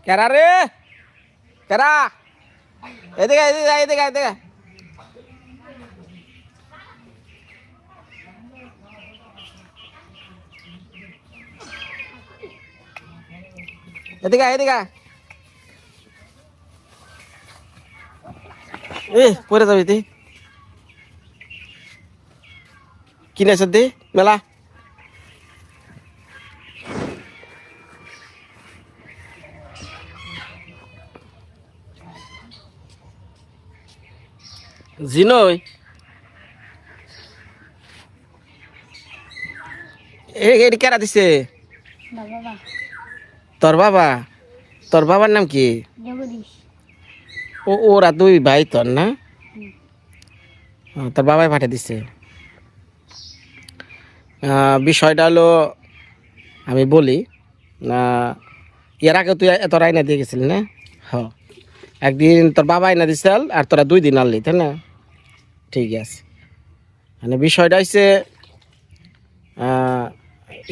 কেরা রে কেরা এদিকে এদিকে এদিকে এদিকে এদিকে এদিকে এ পরে যাবি তুই কিনেছ দি মেলা জিনই এটি কেরা দিছে তোর বাবার নাম কি ওরা দুই ভাই তোর না তোর বাবাই পাঠিয়ে দিছে বিষয়টা হলো আমি বলি এর আগে তুই তোর আইনা দিয়ে গেছিলি না একদিন তোর বাবা আইনা দিছিল আর তোরা 2 দিন আনলি তাই না ঠিক আছে মানে বিষয়টা হচ্ছে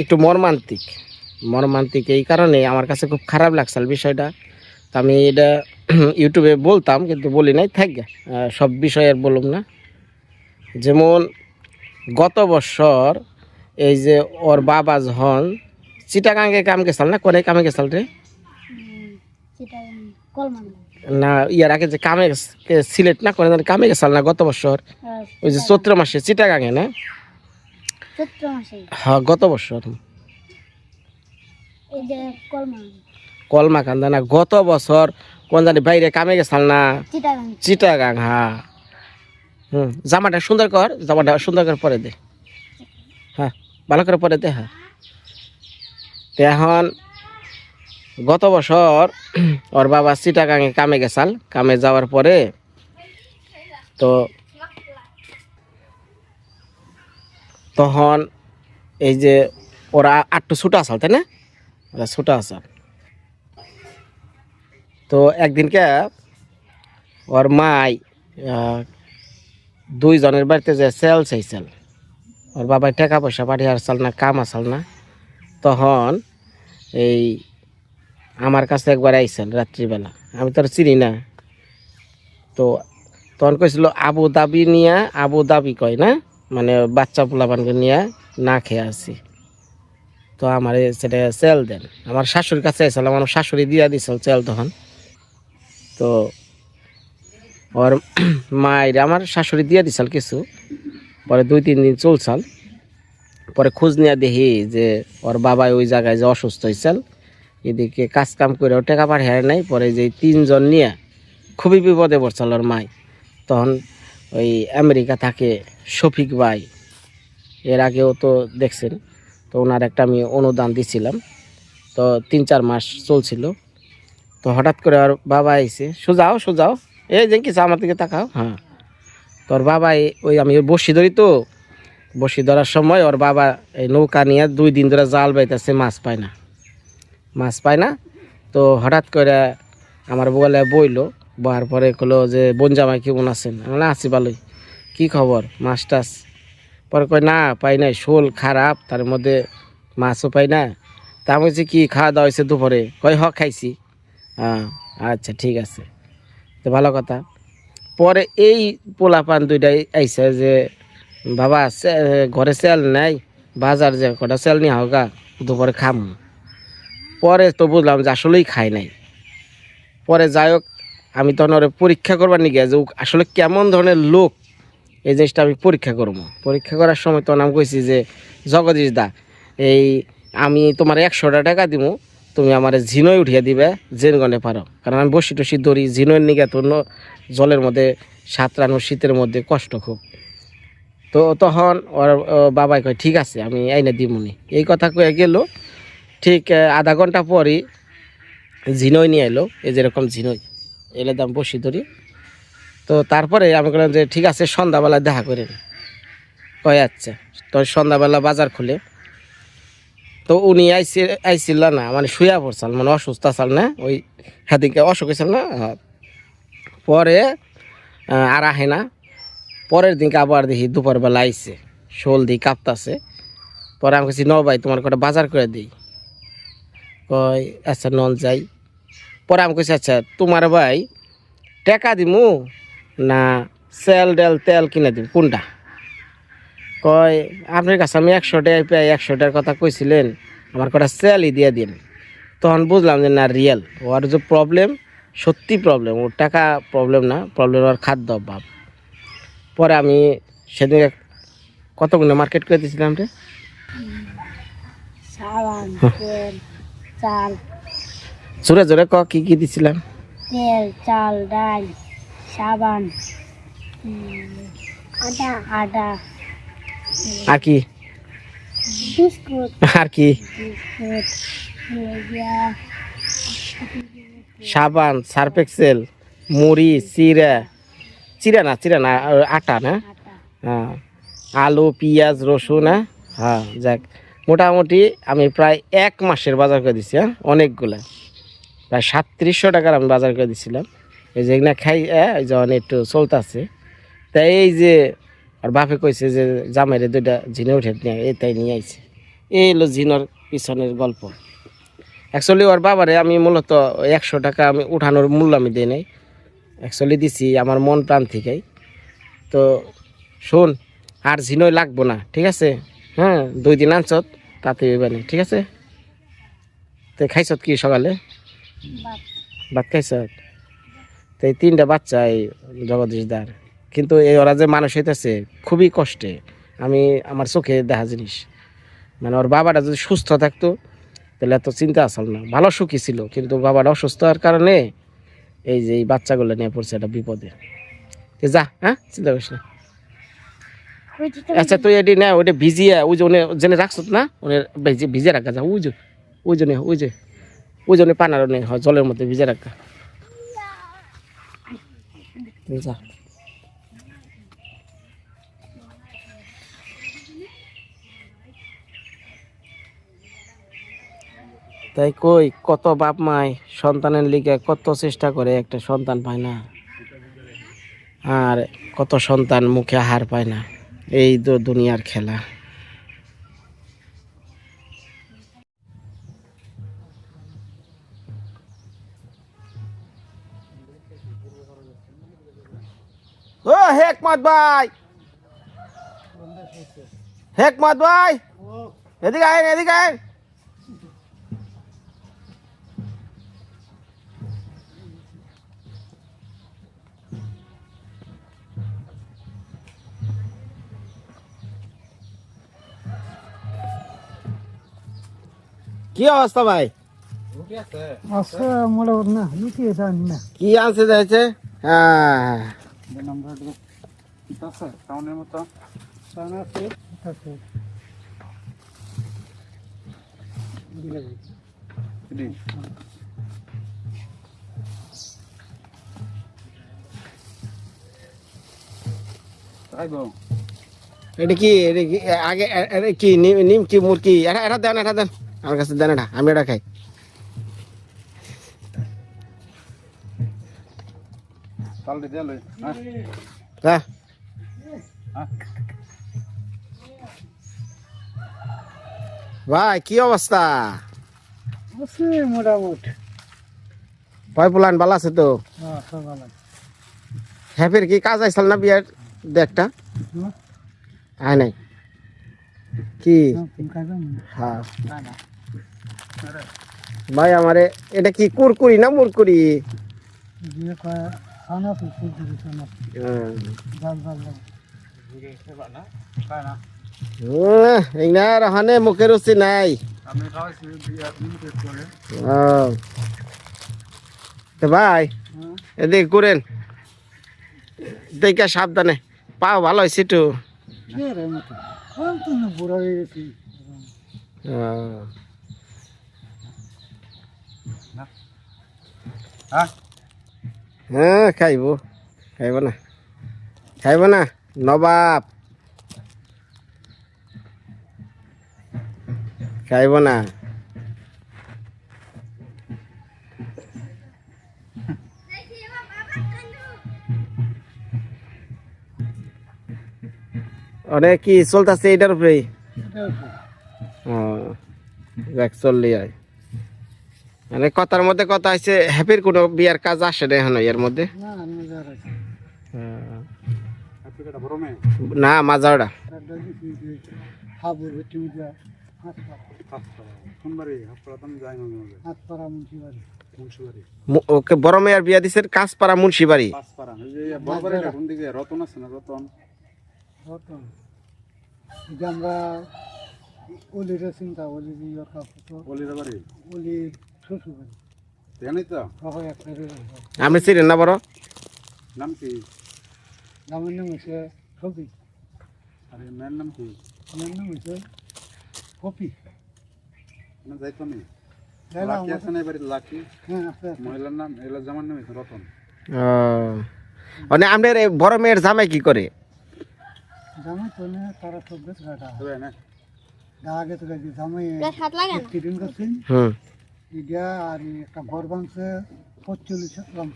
একটু মর্মান্তিক এই কারণে আমার কাছে খুব খারাপ লাগছিল বিষয়টা তো আমি এটা ইউটিউবে বলতাম কিন্তু বলি নাই থাক সব বিষয়ের বললাম না যেমন গত বছর এই যে ওর বাবা যখন চিটাগাঙ্গে কাম গেছাল না কোনে কামে গেছাল রে না ইয়ার আগে যে কামে সিলেট না কোনে কামে গেছাল না গত বছর ওই যে চৈত্র মাসে চিটাগাঙ্গে না হ্যাঁ গত বছর কলমা কান্দা না গত বছর কোন জানি বাইরে কামে গেছাল না চিটাগাং হ্যাঁ জামাটা সুন্দর কর পরে দে হ্যাঁ ভালো করে পরে দে হ্যাঁ এখন গত বছর ওর বাবা চিটাগাঙে কামে গেছাল কামে যাওয়ার পরে তো তখন এই যে ওরা আটটু ছুটা আসাল তাই না ওরা ছুটা আসাল তো একদিনকে ওর মাই 2 জনের বাড়িতে যে সেল চাইছিল ওর বাবাই টাকা পয়সা পাঠিয়ে আসল না কাম আসাল না তখন এই আমার কাছে একবার আইসেন রাত্রিবেলা আমি তো চিনি না তো তখন কইছিল আবু দাবি কয় না মানে বাচ্চা পোলাপানকে নিয়ে না খেয়ে আসি তো আমার সেটা চেল দেন আমার শাশুড়ির কাছে আইসল আমার শাশুড়ি দিয়া দিছিল চেল তখন তো ওর মায়ের আমার শাশুড়ি দিয়া দিছিল কিছু পরে 2-3 দিন চলছাল পরে খোঁজ নিয়ে দেখি যে ওর বাবা ওই জায়গায় যে অসুস্থ হয়েছিল এদিকে কাজ কাম করে টাকা পাঠিয়ে নাই পরে যে 3 জন নিয়ে খুবই বিপদে পড়ছিল ওর মাই তখন ওই আমেরিকা থাকে শফিক ভাই এর আগেও তো দেখছেন তো ওনার একটা আমি অনুদান দিছিলাম তো 3-4 মাস চলছিল তো হঠাৎ করে ওর বাবা আইছে সোজাও এই যে কিছু আমার দিকে তাকাও হ্যাঁ তোর বাবা ওই আমি বসি ধরি তো বসি ধরার সময় ওর বাবা এই নৌকা নিয়ে 2 দিন ধরে জাল বাইতেছে মাছ পায় না তো হঠাৎ করে আমার বলে বইলো বয়ার পরে কলো যে বনজামাই কেমন আছেন আমি আছি ভালোই কি খবর মাছ টাছ পরে কয় না পাই নাই শোল খারাপ তার মধ্যে মাছও পাই না তা আমি বলছি কি খাওয়া দাওয়া হয়েছে দুপুরে কয় খাইছি হ্যাঁ আচ্ছা ঠিক আছে তো ভালো কথা পরে এই পোলাপান 2টাই আইসে যে বাবা ঘরে সেল নাই বাজার যে কটা সেল নিয়ে হোক দুপুরে খাম পরে তো বুঝলাম যে আসলেই খাই নাই পরে যাই হোক আমি তখন ওরে পরীক্ষা করবার নিয়ে যে আসলে কেমন ধরনের লোক এই জিনিসটা আমি পরীক্ষা করার সময় তখন আমি কইছি যে জগদীশ দা এই আমি তোমার 100 টাকা দিব তুমি আমার ঝিনই উঠিয়ে দিবে জেন গনে পারো কারণ আমি বসি টসি ধরি ঝিনইয়ের নিগে তো জলের মধ্যে সাঁতরানো শীতের মধ্যে কষ্ট খুব তো তখন ওর বাবাই কয় ঠিক আছে আমি আইনে দিমুনি এই কথা কয়ে গেল ঠিক আধা ঘন্টা পরই ঝিনই নিয়ে এলো এই যেরকম ঝিনই এলে দাম বসি ধরি তো তারপরে আমি বললাম যে ঠিক আছে সন্ধ্যাবেলা দেখা করেন কয় আচ্ছা তো সন্ধ্যাবেলা বাজার খুলে তো উনি আইছিল না মানে শুয়া পড়ছাল মানে অসুস্থ আসাল না ওই সেদিকে অসুখ হয়েছিল না পরে আর আহে না পরের দিনকে আবার দেখি দুপুরবেলা আইসে শোল দিয়ে কাঁপতাছে পরে আমি কাছে ভাই তোমার কটা বাজার করে দিই কয় আচ্ছা নন যাই পরে আমি কইছি আচ্ছা তোমার ভাই টাকা দিমু না সেল ডেল তেল কিনে দিব কোনটা? কয় আপনার কাছে আমি 100 টাকা পাই, 100 টাকার কথা কইছিলেন, আমার কটা সেলই দিয়ে দিন। তখন বুঝলাম যে না রিয়েল ওর যে প্রবলেম, সত্যি প্রবলেম, ওর টাকা প্রবলেম না, প্রবলেম ওর খাদ্য অভাব। পরে আমি সেদিন কতগুলো মার্কেট করে দিয়েছিলাম রে, সাবান, তেল, চাল, জোরে জোরে ক কি কি দিছিলাম? তেল, চাল, ডাল, সাবান, আটা, আটা, আর কি বিস্কুট, আর কি বিস্কুট, লেগিয়া, সাবান, সার্ফ এক্সেল, মুড়ি, চিরা, চিরা না আটা না, আটা। হ্যাঁ, আলু, পেঁয়াজ, রসুন, হ্যাঁ যাক মোটামুটি আমি প্রায় 1 মাসের বাজার করে দিছি। হ্যাঁ অনেকগুলা, প্রায় 3700 টাকার আমি বাজার করে দিছিলাম। এই যে এগুলা খাই এই যখন একটু চলতেছে, তাই এই যে আর বাপে কইছে যে জামাইরে 2টা ঝিনে উঠে নিয়ে তাই নিয়ে আইছে। এই হলো ঝিনোর পিছনের গল্প। অ্যাকচুয়ালি ওর বাবারে আমি মূলত 100 টাকা আমি উঠানোর মূল্য আমি দিই নাই, অ্যাকচুয়ালি দিছি আমার মন প্রাণ থেকেই। তো শোন, আর ঝিনোই লাগবো না, ঠিক আছে? হ্যাঁ 2 দিন আনছত তাতে হইবানি, ঠিক আছে? তো খাইছত কি সকালে? ভাত, ভাত খাইছত? তো এই 3টা বাচ্চা এই জগদীশদার, কিন্তু এই ওরা যে মানুষ হইতেছে খুবই কষ্টে, আমি আমার চোখে দেখা জিনিস। মানে ওর বাবাটা যদি সুস্থ থাকতো তাহলে এত চিন্তা আসল না, ভালো সুখী ছিল, কিন্তু বাবাটা অসুস্থ হওয়ার কারণে এই যে এই বাচ্চাগুলো নিয়ে পড়ছে একটা বিপদে। তো যা, হ্যাঁ চিন্তা করিস না। আচ্ছা তুই এটি না ওইটা ভিজিয়ে ওই যে উনি জেনে রাখছত না, উনি ভিজে রাখা যা, ওই যে ওই জন্য ওই যে ওই জন্য পানার হয় জলের মধ্যে ভিজে রাখা যা। তাই কই কত বাপ মাই সন্তানের লিগে কত চেষ্টা করে, একটা সন্তান পায় না, আর কত সন্তান মুখে হার পায় না। এই তো দুনিয়ার খেলা। ও হেকমত ভাই, হেকমত ভাই, এদিকে আয় এদিকে আয়। কি অবস্থা ভাই? আছে মোটামুটি না, লুকিয়ে যান না। কি আনছে যাইছে? হ্যাঁ টাউনের মতো আছে। এটা কি আগে এটা কি নিম কি মুরগি? এটা দেন, এটা দেন আমার কাছে, দেন এটা, আমি এটা খাই। হ্যাঁ ভাই কি অবস্থা? আছে মোটামুটি। ভাই পোলান ভালো আছে তো? সব ভালো। হ্যাপির কি কাজ আইসাল না বিয়ার দেখটা? আয় নাই কি? হ্যাঁ ভাই আমারে এটা কি কুরকুরি না মুরকুরি? হানে মুখের রুচি নাই। তো ভাই এদিকে করেন দেখে সাবধানে, পাও ভালো হয়েছে একটু। হ্যাঁ খাইব, খাইব না, খাইব না নবাব, খাইব না। অনেক কি চলতেছে এটার উপরেই? দেখ চললি আয়, মানে কথার মধ্যে কথা হয়েছে হ্যাপির কোনো বিয়ার কাজ আসে না এখন এর মধ্যে না আমি যার আছে না মাজাওড়া একটা দিছি যে হাবুর ভিতরে মিলা হাতপাড়া মুন্সিবাড়ি ওকে বড় মেয়ের বিয়া দিছে কাজপাড়া মুন্সিবাড়ি রতন রতন যে আমরা অলির চিন্তা অলির অলির শ্বশুর বাড়ি একটা আমি চিনেন না বড় নাম কি নামের নাম হচ্ছে ছবি আরে মেয়ের নাম কি মেয়ের নাম হচ্ছে কপি না যাইতো নি লাকি আছে না এবারে লাকি হ্যাঁ আছে মহিলার নাম এলা জামার নাম রতন মানে আমাদের বড় মেয়ের জামাই কি করে জামাই তো না তারা সব বেশ গাটা হবে না আগে তো গাজি জামাই কিদিন করছেন ইডিয়া আর একটা ঘর বানছে 45 গ্রাম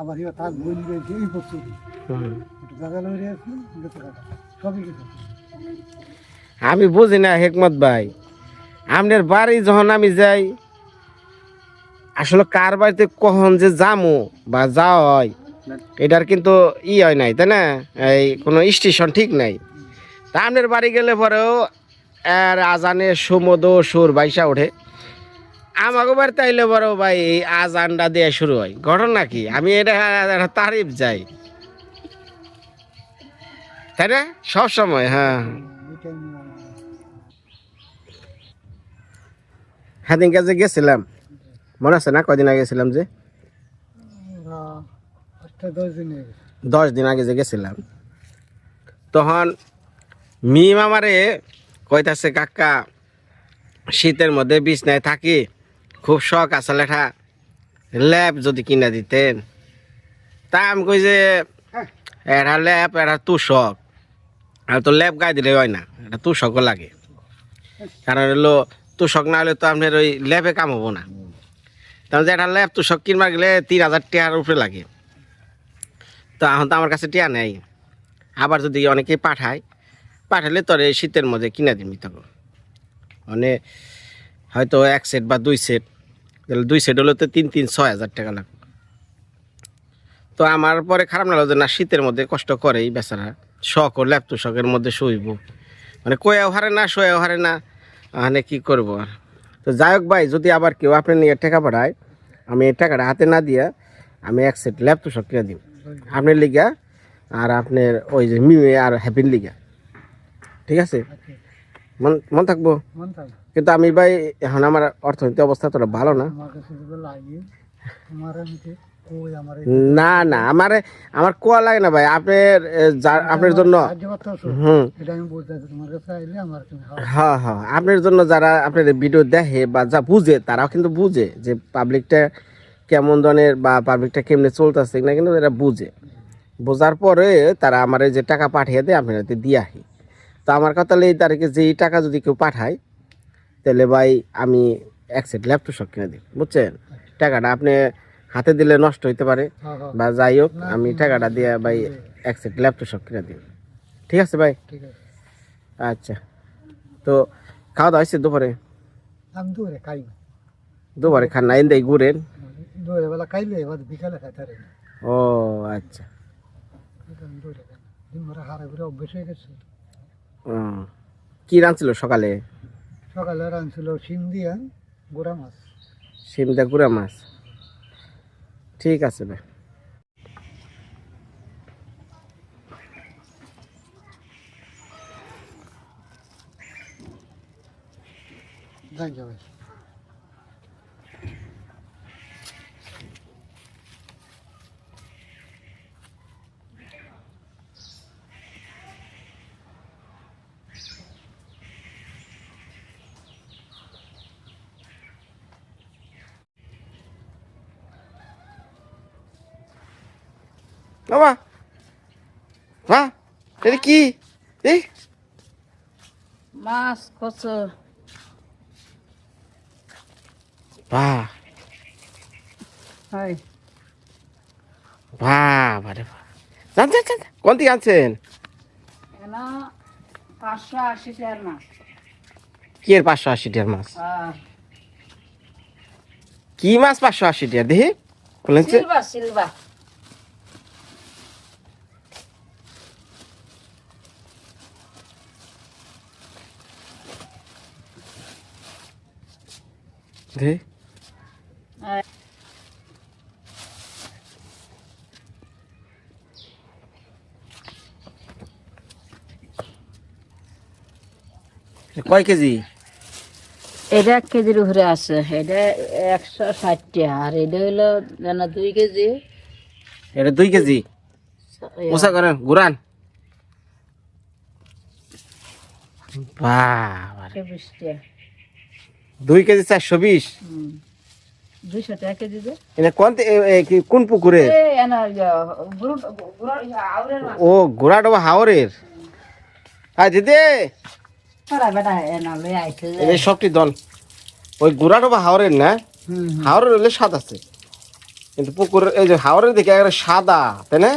আবার ইয়া তাক বই গেছে এই বছর একটু জায়গা লই আছে বেশ গাটা সবই কিছু আমি বুঝি না হেকমত ভাই আমাদের বাড়ি যখন আমি যাই আসলে কার বাড়িতে কখন যে যামু বা যাওয়া হয় এটার কিন্তু হয় নাই তাই না এই কোনো স্টেশন ঠিক নাই তা আমাদের বাড়ি গেলে পরেও আর আজানের সুমদ সুর বাইসা ওঠে আমাকে বাড়িতে আইলে পরেও ভাই এই আজানটা দিয়ে শুরু হয় ঘটনা কি আমি এটা তারিফ যাই তাই না সব সময় হ্যাঁ সেদিন কাজে গেছিলাম মনে আছে না কয়দিন আগে গেছিলাম যে 10 দিন আগে যে গেছিলাম তখন মিম আমারে কইতাছে কাকা শীতের মধ্যে বিছনায় থাকি খুব শখ আছে লেখা ল্যাব যদি কিনা দিতেন তা আমি কই যে এরা ল্যাব এরা তুষক আর তো ল্যাব গায়ে দিলে হয় না এটা তুষকও লাগে কারণ হলো তুষক না হলে তো আপনার ওই ল্যাবে কাম হবো না তাহলে যে একটা ল্যাব তুষক কিনবা গেলে 3000 টাকার উপরে লাগে তো এখন তো আমার কাছে টিয়া নেই আবার যদি অনেকেই পাঠালে তোর এই শীতের মধ্যে কিনা দিবি তখন মানে হয়তো 1 সেট বা 2 সেট তাহলে 2 সেট হলে তো 3-6 হাজার টাকা লাগবে তো আমার পরে খারাপ না লাগলো যে না শীতের মধ্যে কষ্ট করেই বেচারা শখ ও ল্যাপ শখের মধ্যে শুইব মানে কয়েও হারে না শোয়েও হারে না মানে কী করবো আর তো যাই হোক ভাই যদি আবার কেউ আপনার নিয়ে টাকা পাঠায় আমি এই টাকাটা হাতে না দিয়া আমি 1 সেট ল্যাপ শখ কিনে দিব আপনার লিগা আর আপনার ওই যে মিমে আর হ্যাপির লিগা ঠিক আছে মন থাকবো কিন্তু আমি ভাই এখন আমার অর্থনৈতিক অবস্থা তোরা ভালো না না না আমার কোয়া লাগে না ভাই আপনার জন্য হ্যাঁ হ্যাঁ আপনার জন্য যারা আপনার ভিডিও দেখে বা যা বুঝে তারাও কিন্তু বুঝে যে পাবলিকটা কেমন ধরনের বা পাবলিকটা কেমনে চলতেছে না কিন্তু এরা বুঝে বোঝার পরে তারা আমার যে টাকা পাঠিয়ে দেয় আপনার দিয়ে আসি তো আমার কথা এই তারিখে যে টাকা যদি কেউ পাঠায় তাহলে ভাই আমি 1 সেট ল্যাপটপ শখ কিনে দিই বুঝছেন টাকাটা আপনি হাতে দিলে নষ্ট হইতে পারে বা যাই হোক আমি টাকাটা দিয়ে ভাই 1 সেট ল্যাপটপ শখ কিনে দিই ঠিক আছে ভাই আচ্ছা তো খাওয়া দাওয়া হয়েছে দুপুরে দুপুরে খান না এনে ঘুরেন ও আচ্ছা কি রাঁধছিল সকালে রাঁধছিল শিম দিয়া গুড়া মাছ শিম দিয়া গুড়া মাছ ঠিক আছে ভাই ভাই বাবা মা এটা কি এই মাছ কচু বাহ হয় বাহ বারে বাহ জান কোন থেকে আনছেন এনা 580 টাকার মাছ কি এর 580 টাকার মাছ কি মাছ 580 টাকা দেখি বলেন তো? সিলভার সিলভার দেখি কয় কেজি? এটা 1 কেজির উপরে আছে, এটা 160 টাকা, আর এটা হলো জানা 2 কেজি। এটা 2 কেজি মোসা করেন গুরান। বাবা 20 টাকা। 2 কেজি 420। 200 টাকা কেজি দে। এনে কোন পুকুরে? এই এনা গুরু গুরু আউরের মাছ। ও গোড়াডোবা হাওরের। আয় দিদি সারা বেটা এনা লই আইছে। এই সবটি দন ওই গোড়াডোবা হাওরের না? হাওরের হলে স্বাদ আছে, কিন্তু পুকুর এই যে হাওরের দিকে একটা সাদা, তাই না?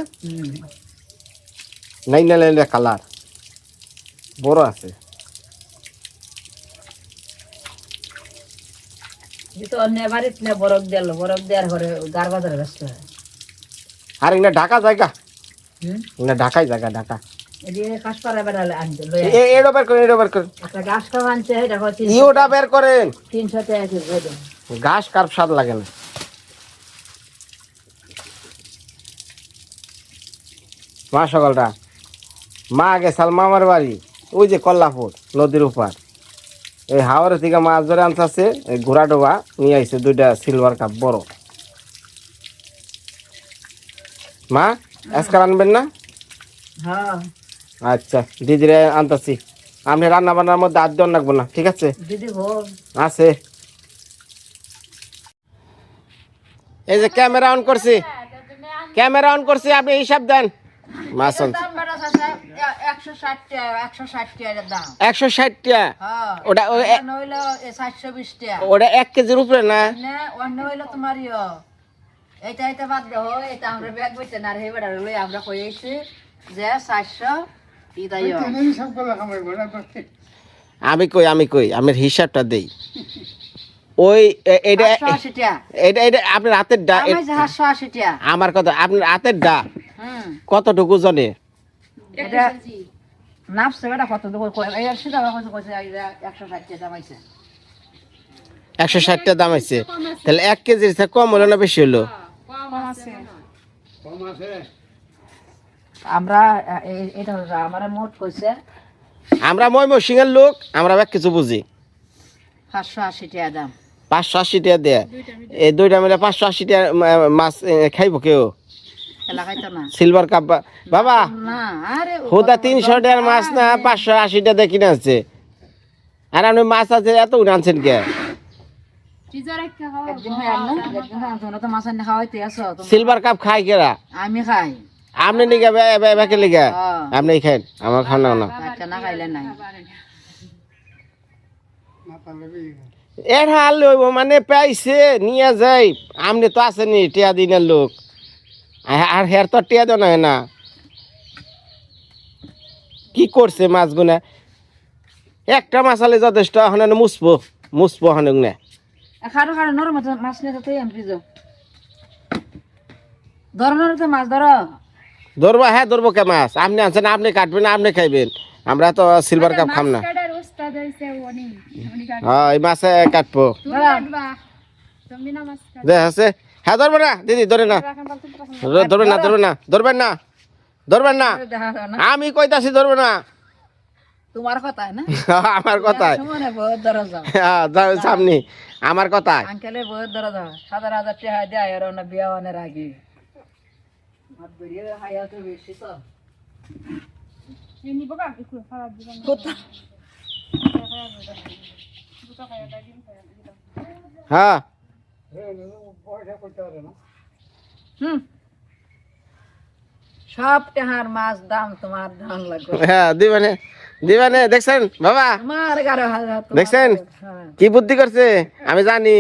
নাই না কালার বড় আছে। তো অন্য বাড়িতে না বরফ দেওয়ার পরে গার বাজারে ব্যস্ত হয়। আর এগুলা ঢাকা জায়গা, এগুলা ঢাকাই জায়গা ঢাকা। এদিকে কাশপাড়া বেড়া আনতে লই এটা বের করেন, এটা বের করেন, একটা গাছ কাপ আনছে, এটা হচ্ছে ইওটা বের করেন। 300 টাকা কেজি দেন। ঘাস কার স্বাদ লাগে না। মা সকালটা মা গেছাল মামার বাড়ি, ওই যে কল্লাপুর নদীর উপর, এই হাওড়ের থেকে মাছ ধরে আনছে, এই ঘোড়া ডোবা নিয়ে আইছে 2টা সিলভার কাপ বড়। মা আজকাল আনবেন না? হ্যাঁ আচ্ছা দিদিরে আনতাছি, আপনি রান্না বান্নার মধ্যে আর দেন রাখবো না, ঠিক আছে? দিদি ভোগ আছে এই যে ক্যামেরা অন করছি, ক্যামেরা অন করছি, আপনি হিসাব দেন। মাছ আনছি 160 টাকা, 160 টাকা দাম। 160 টাকা। হ্যাঁ ওটা নইলো 720 টাকা। ওটা 1 কেজির উপরে না? না অন্য হইলো তোমার এটা বাদ দাও, এটা আমরা ব্যাগ বইতে না রে বেড়া লই আমরা কই আইছি যে 400 ইদাইও। আমি কই আমি হিসাবটা দেই। ওই এটা 880 টাকা। এটা আপনার হাতের ডা, আমি যে 880 টাকা। আমার কথা আপনার হাতের ডা কতটুকু জনে? এটা নাপছে বেটা কত কই এই সিধা কত কইছে 160 টাকা দাম আইছে। 160 টাকা দাম আছে, তাহলে 1 কেজির চেয়ে কম হলো না বেশি হলো? আমরা এটা আমার মোট কইছে আমরা ময়মনসিংহের লোক, আমরা এক কিছু বুঝি। 580 টাকা দাম। 580 টাকা দেয়, এই 2টা মিলে 580 টাকা মাছ খাইব কেউ? এলাকায় তো না সিলভার কাপ বাবা না, আরে হুদা 300 টাকার মাছ না 580 টাকা দিয়ে কিনে আনছে, আর আপনি মাছ আছে এত আনছেন কে? একদিন হয় না, একদিন হয় তোমরা তো মাছ আনি খাওয়াইতে আসো তোমরা। সিলভার কাপ খাই কেরা? আমি খাই। আপনি নিগা বেকে লিগা আপনি খান, আমার খান না। আচ্ছা না খাইলে নাই। এর হাল লইব মানে পাইছে নিয়ে যাই, আপনি তো আসেনি টিয়া দিনের লোক, আর হের তো টিয়া দেন না। কি করছে মাছ গুনা? একটা মাছ আলে যথেষ্ট, এখন মুসবো হানুক না। খারো খারো নরম মাছ নিয়ে তো আমি ফ্রিজ ধরো তো মাছ ধরো। ধরবো, হ্যাঁ ধরবো কে মাছ? আপনি আনছেন, আপনি কাটবেন, আপনি খাইবেন, আমরা তো সিলভার কাপ খাম না। হ্যাঁ এই মাছে কাটবো দে আছে। হ্যাঁ ধরবো না দিদি, ধরে না, ধরবেন না, আমি কইতাছি ধরবো না। তোমার কথা না আমার কথায় বহুত ধরো যাও সামনে আমার কথায় আঙ্কেলের বহুত ধরো যাও 7,000 টাকা দেয় আর না বিয়া হওয়ার আগে মাত বেরিয়ে হায়া তো বেশি তো এনি বকা কি খারাপ দিবেন কথা হ্যাঁ সব টাকার মাছ দাম তোমার দাম লাগবে। হ্যাঁ দিবানে দেখছেন বাবা, আমার 11,000 দেখছেন কি বুদ্ধি করছে আমি জানি।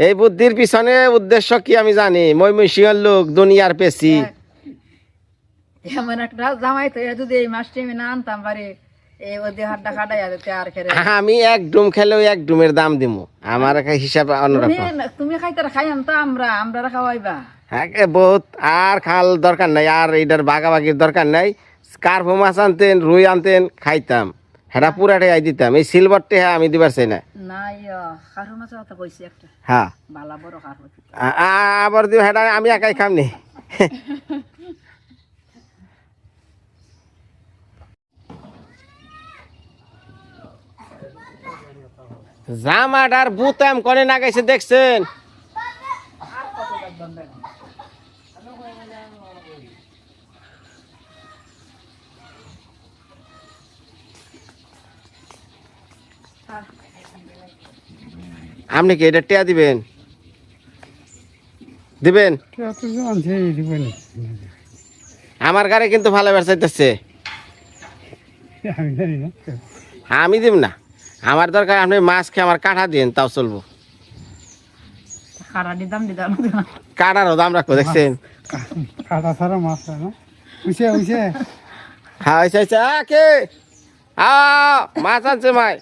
এই বুদ্ধির পিছনে উদ্দেশ্য কি আমি জানি। ময়মনসিংহের লোক দুনিয়ার পেছি। এমন একটা জামাই তো যদি এই মাছটি আমি না আনতাম পারি এই ওদি হাড্ডা খাটাই আছে আর খেরে আমি এক ডুম খেলেও এক ডুমের দাম দিমু আমার একটা হিসাব অন্যরকম তুমি খাইতে খাইম তো আমরা খাওয়াইবা হ্যাঁ বহুত আর খাল দরকার নাই আর এটার বাগাবাগির দরকার নাই স্কার্ফ মাছ আনতেন রুই আনতেন খাইতাম হেরা পুরাটাই আই দিতাম এই সিলভারটে হ্যাঁ আমি দিবার চাই না নাই কারো মাছের কথা কইছি একটা হ্যাঁ বালা বড় কারো আবার দিব হেটা আমি একাই খামনি জামাটার বুতাম কনে নাগাইছে দেখছেন আপনি কি এটা টিয়া দিবেন দিবেন আমার গাড়ি কিন্তু ভালো বের চাইতেছে আমি দিব না আমার দরকার আপনি মাছ খেয়ে আমার কাঠা দিন তাও চলবো খারা দিতাম কাটারও দাম রাখবো দেখছেন কাটা ছাড়া মাছ না উইছে উইছে হ্যাঁ আচ্ছা আচ্ছা কে মাছ আনছে মাই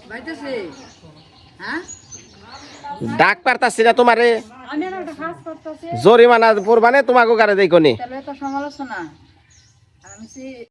বাইতেছে হ্যাঁ ডাক পারতাছি না তোমারে আমি একটা কাজ করতেছি জরিমানা পড়বানে তোমাকে গাড়ি দেখো নি তাহলে তো সমালোচনা আমি